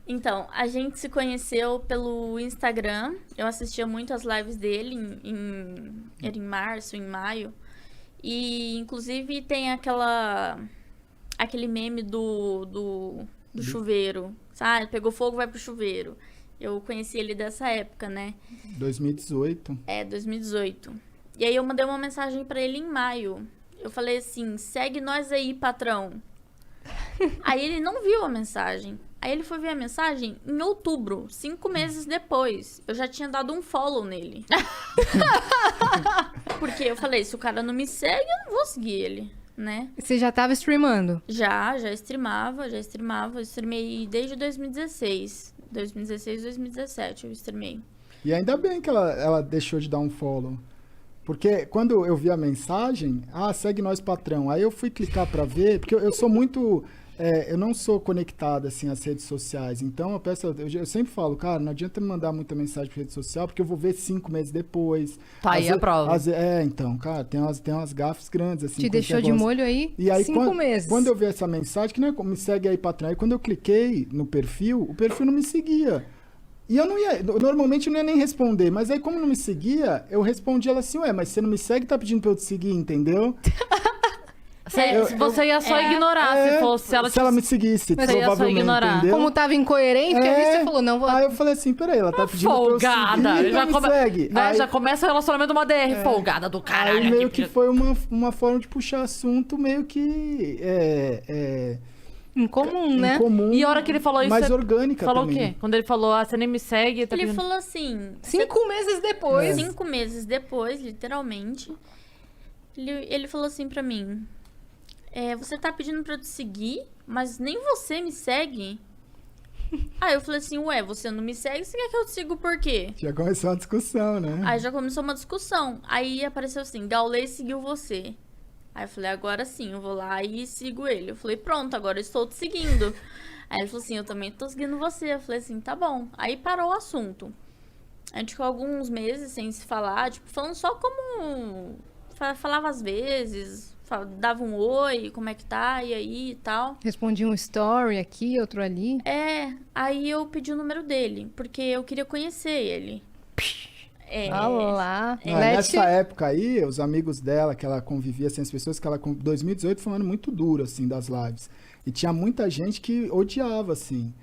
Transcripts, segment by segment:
Então, a gente se conheceu pelo Instagram. Eu assistia muito as lives dele era em março, em maio. E, inclusive, tem aquele meme do chuveiro. Sabe? Pegou fogo, vai pro chuveiro. Eu conheci ele dessa época, né? 2018. 2018. E aí eu mandei uma mensagem pra ele em maio. Eu falei assim, segue nós aí, patrão. Aí ele não viu a mensagem. Aí ele foi ver a mensagem em outubro, 5 meses depois. Eu já tinha dado um follow nele. Porque eu falei, se o cara não me segue, eu não vou seguir ele, né? Você já tava streamando? Já streamava. Eu streamei desde 2016. 2017 eu streamei. E ainda bem que ela deixou de dar um follow. Porque quando eu vi a mensagem, segue nós, patrão. Aí eu fui clicar pra ver, porque eu sou muito... eu não sou conectado, assim, às redes sociais. Então, eu sempre falo, cara, não adianta me mandar muita mensagem pra rede social, porque eu vou ver 5 meses depois. Tá aí a prova. Então, cara, tem umas gafes grandes, assim. Te deixou de molho aí, e aí 5 meses. Quando eu vi essa mensagem, que não é como me segue aí, patrão. Aí quando eu cliquei no perfil, o perfil não me seguia. E eu não ia, normalmente eu não ia nem responder, mas aí como não me seguia, eu respondi ela assim, mas você não me segue, tá pedindo pra eu te seguir, entendeu? Você ia só ignorar se ela me seguisse, você ia só ignorar. entendeu? Como tava incoerente, aí você falou, não vou... Aí eu falei assim, peraí, ela tá pedindo folgada. pra eu seguir, Já, não me segue. né, Aí, já começa o relacionamento uma DR, folgada do caralho. Aí meio que foi uma forma de puxar assunto meio que... Incomum, né? Incomum, E a hora que ele falou isso, mais você orgânica falou também. o quê? Quando ele falou, você nem me segue... Tá Ele pedindo... falou assim... 5 meses depois. 5 meses depois, literalmente, ele falou assim pra mim... você tá pedindo pra eu te seguir, mas nem você me segue? Aí eu falei assim, você não me segue, você quer que eu te siga por quê? Já começou uma discussão, né? Aí já começou uma discussão. Aí apareceu assim, Gaulês seguiu você. Aí eu falei, agora sim, eu vou lá e sigo ele. Eu falei, pronto, agora eu estou te seguindo. Aí ele falou assim, eu também tô seguindo você. Eu falei assim, tá bom. Aí parou o assunto. A gente ficou alguns meses sem se falar, tipo, falando só como... Falava às vezes, dava um oi, como é que tá, e aí e tal. Respondi um story aqui, outro ali. Aí eu pedi o número dele, porque eu queria conhecer ele. Olá. Nessa época aí, os amigos dela, que ela convivia, assim, as pessoas que ela... 2018 foi um ano muito duro, assim, das lives. E tinha muita gente que odiava, assim.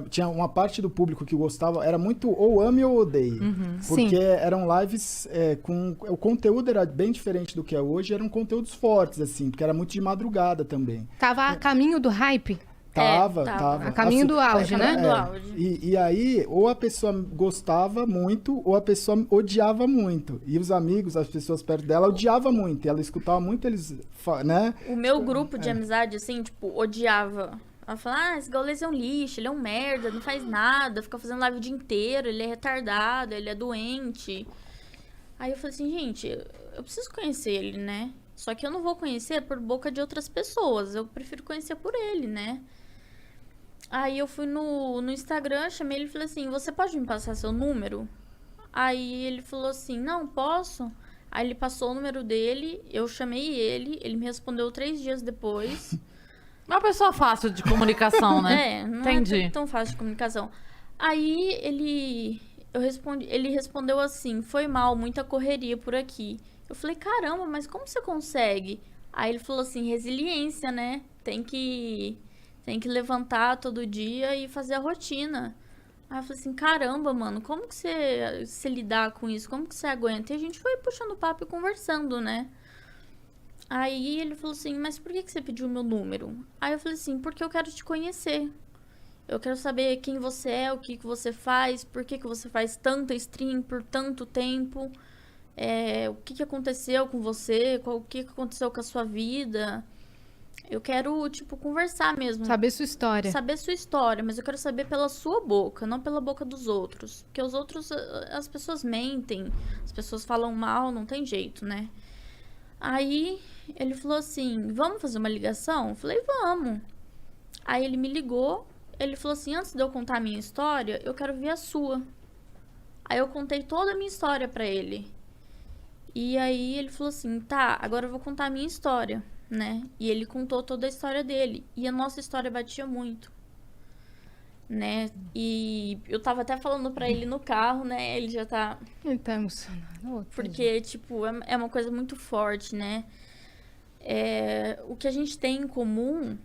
Tinha uma parte do público que gostava, era muito ou ame ou odeie. Porque Sim. eram lives com... O conteúdo era bem diferente do que é hoje, eram conteúdos fortes, assim, porque era muito de madrugada também. Tava a caminho do hype. Tava. A caminho do auge, né? Do auge. E aí, ou a pessoa gostava muito, ou a pessoa odiava muito. E os amigos, as pessoas perto dela, odiavam muito. E ela escutava muito eles, né? O meu grupo de amizade, assim, tipo, odiava. Ela fala, esse Gaules é um lixo, ele é um merda, não faz nada, fica fazendo live o dia inteiro, ele é retardado, ele é doente. Aí eu falei assim, gente, eu preciso conhecer ele, né? Só que eu não vou conhecer por boca de outras pessoas, eu prefiro conhecer por ele, né? Aí eu fui no Instagram, chamei ele e falei assim, você pode me passar seu número? Aí ele falou assim, não, posso. Aí ele passou o número dele, eu chamei ele me respondeu 3 dias depois. Uma pessoa fácil de comunicação, né? Não Entendi. é tão fácil de comunicação. Aí ele respondeu assim, foi mal, muita correria por aqui. Eu falei, caramba, mas como você consegue? Aí ele falou assim, resiliência, né? Tem que levantar todo dia e fazer a rotina. Aí eu falei assim, caramba, mano, como que você lidar com isso? Como que você aguenta? E a gente foi puxando papo e conversando, né? Aí ele falou assim, mas por que você pediu meu número? Aí eu falei assim, porque eu quero te conhecer. Eu quero saber quem você é, o que você faz, por que você faz tanta stream por tanto tempo. O que aconteceu com você, o que aconteceu com a sua vida. Eu quero, tipo, conversar mesmo. Saber sua história. Saber sua história, mas eu quero saber pela sua boca, não pela boca dos outros. Porque os outros, as pessoas mentem, as pessoas falam mal, não tem jeito, né? Aí ele falou assim, vamos fazer uma ligação? Eu falei, vamos. Aí ele me ligou, ele falou assim, antes de eu contar a minha história, eu quero ver a sua. Aí eu contei toda a minha história pra ele. E aí ele falou assim, tá, agora eu vou contar a minha história, né? E ele contou toda a história dele. E a nossa história batia muito. né? E eu tava até falando pra ele no carro, né? Ele já tá... Ele tá emocionado. Porque, tipo, é uma coisa muito forte, né? O que a gente tem em comum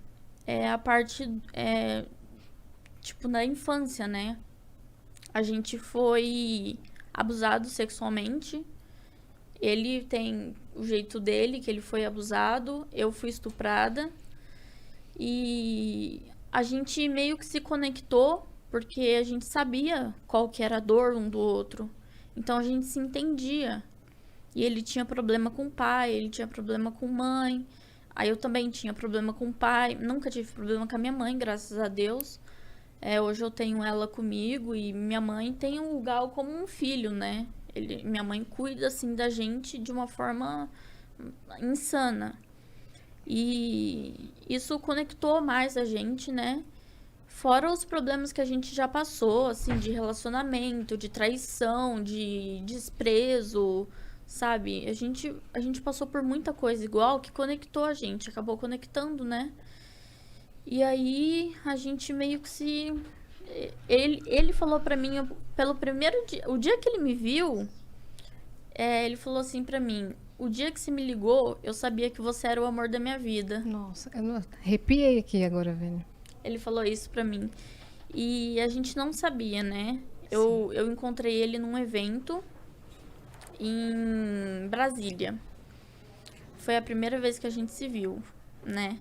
é a parte, tipo, da infância, né? A gente foi abusado sexualmente. Ele tem o jeito dele, que ele foi abusado. Eu fui estuprada. E a gente meio que se conectou porque a gente sabia qual que era a dor um do outro. Então a gente se entendia. E ele tinha problema com o pai, ele tinha problema com mãe. Aí eu também tinha problema com o pai. Nunca tive problema com a minha mãe, graças a Deus. Hoje eu tenho ela comigo e minha mãe tem o Gal como um filho, né? Minha mãe cuida, assim, da gente de uma forma insana. E isso conectou mais a gente, né? Fora os problemas que a gente já passou, assim, de relacionamento, de traição, de desprezo, sabe? A gente passou por muita coisa igual que conectou a gente, acabou conectando, né? E aí a gente meio que se... Ele falou pra mim, pelo primeiro dia, o dia que ele me viu, ele falou assim pra mim: o dia que você me ligou, eu sabia que você era o amor da minha vida. Nossa, eu arrepiei aqui agora, velho. Ele falou isso pra mim. E a gente não sabia, né? Eu encontrei ele num evento em Brasília. Foi a primeira vez que a gente se viu, né?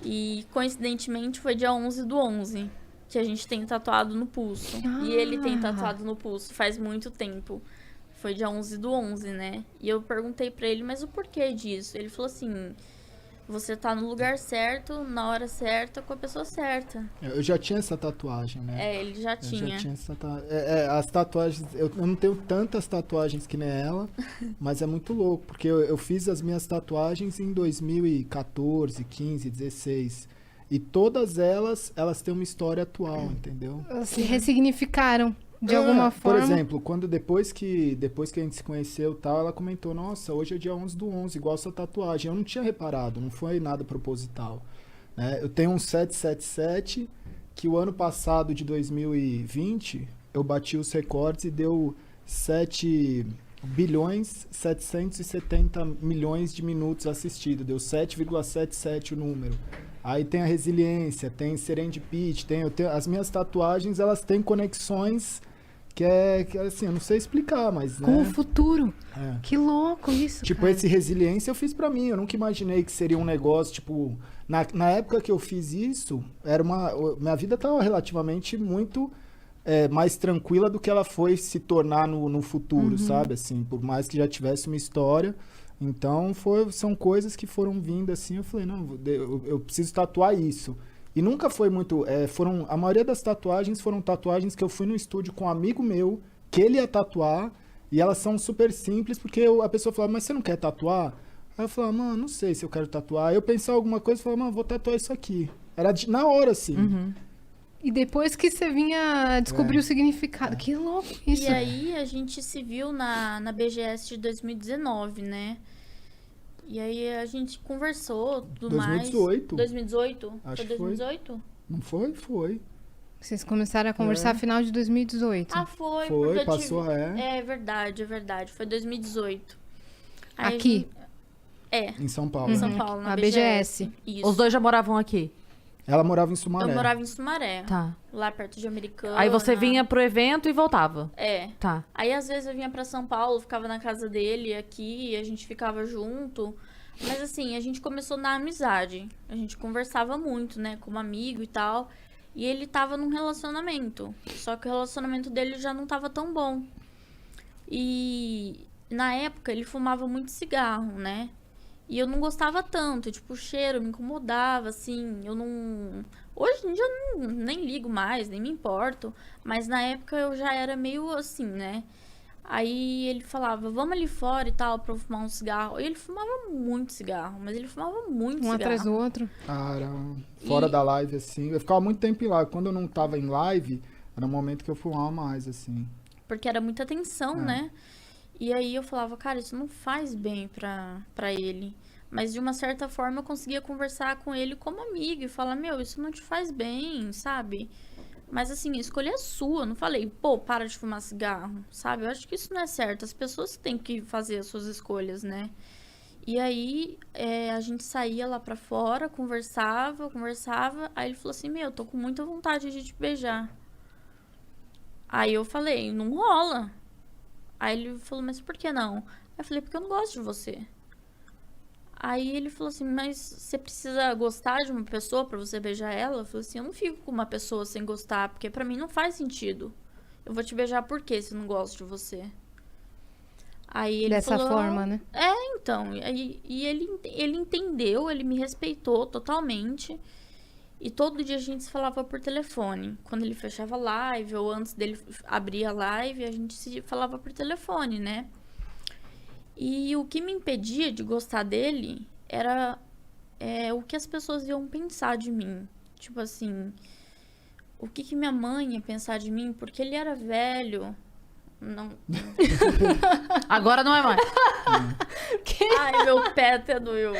E, coincidentemente, foi dia 11/11, que a gente tem tatuado no pulso. E ele tem tatuado no pulso faz muito tempo. Foi dia 11/11, né? E eu perguntei pra ele, mas o porquê disso? Ele falou assim: você tá no lugar certo, na hora certa, com a pessoa certa. Eu já tinha essa tatuagem, né? Ele já tinha. Eu já tinha essa as tatuagens... Eu não tenho tantas tatuagens que nem ela, mas é muito louco, porque eu fiz as minhas tatuagens em 2014, 15, 16. E todas elas têm uma história atual, entendeu? Se ressignificaram de alguma forma. Por exemplo, depois que a gente se conheceu e tal, ela comentou: nossa, hoje é dia 11/11, igual essa tatuagem. Eu não tinha reparado, não foi nada proposital, né? Eu tenho um 777, que o ano passado, de 2020, eu bati os recordes e deu 7.770.000.000 de minutos assistidos. Deu 7,77 o número. Aí tem a resiliência, tem serendipity, as minhas tatuagens, elas têm conexões que assim, eu não sei explicar, mas, né? Com o futuro. Que louco isso, tipo, cara. esse resiliência eu fiz pra mim, eu nunca imaginei que seria um negócio, tipo... Na época que eu fiz isso, minha vida tava relativamente muito mais tranquila do que ela foi se tornar no futuro, sabe? Assim, por mais que já tivesse uma história... Então, são coisas que foram vindo assim, eu falei, não, eu preciso tatuar isso. E nunca foi muito... a maioria das tatuagens foram tatuagens que eu fui no estúdio com um amigo meu, que ele ia tatuar, e elas são super simples, porque a pessoa falava: mas você não quer tatuar? Aí eu falava: mano, não sei se eu quero tatuar. Aí eu pensava alguma coisa e falava: mano, vou tatuar isso aqui. Era na hora, assim. E depois que você vinha descobrir o significado. Que louco isso. E aí a gente se viu na BGS de 2019, né? E aí a gente conversou, tudo 2018. mais. 2018? Acho foi 2018? Não foi? Foi. Vocês começaram a conversar no final de 2018. Ah, foi. Foi, porque passou, É verdade. Foi 2018. Aí aqui? Em São Paulo. Em São Paulo, na A BGS. Isso. Os dois já moravam aqui? Ela morava em Sumaré. Eu morava em Sumaré. Tá. Lá perto de Americana. Aí você vinha pro evento e voltava? Tá. Aí às vezes eu vinha pra São Paulo, ficava na casa dele aqui, a gente ficava junto. Mas assim, a gente começou na amizade. A gente conversava muito, né, como amigo e tal. E ele tava num relacionamento. Só que o relacionamento dele já não tava tão bom. E na época ele fumava muito cigarro, né? E eu não gostava tanto, tipo, o cheiro me incomodava, assim, eu não... Hoje em dia eu nem ligo mais, nem me importo, mas na época eu já era meio assim, né? Aí ele falava: vamos ali fora e tal, pra eu fumar um cigarro. E ele fumava muito cigarro, mas ele fumava muito cigarro. Um atrás do outro. Cara, fora da live, assim, eu ficava muito tempo em live. Quando eu não tava em live, era o momento que eu fumava mais, assim. Porque era muita tensão, né? E aí eu falava: cara, isso não faz bem pra ele. Mas de uma certa forma eu conseguia conversar com ele como amigo e falar: meu, isso não te faz bem, sabe? Mas assim, a escolha é sua. Eu não falei, pô, para de fumar cigarro, sabe? Eu acho que isso não é certo. As pessoas têm que fazer as suas escolhas, né? E aí, a gente saía lá pra fora, conversava. Aí ele falou assim, meu, eu tô com muita vontade de te beijar. Aí eu falei, não rola. Aí ele falou, mas por que não? Aí eu falei, porque eu não gosto de você. Aí ele falou assim, mas você precisa gostar de uma pessoa pra você beijar ela? Eu falei assim, eu não fico com uma pessoa sem gostar, porque pra mim não faz sentido. Eu vou te beijar por quê se eu não gosto de você? Aí ele Dessa falou, forma, né? Então. E ele entendeu, ele me respeitou totalmente. E todo dia a gente se falava por telefone. Quando ele fechava a live, ou antes dele abrir a live, a gente se falava por telefone, né? E o que me impedia de gostar dele era o que as pessoas iam pensar de mim. Tipo assim, o que minha mãe ia pensar de mim, porque ele era velho. Não. Agora não é mais. Ai, meu pé até doeu.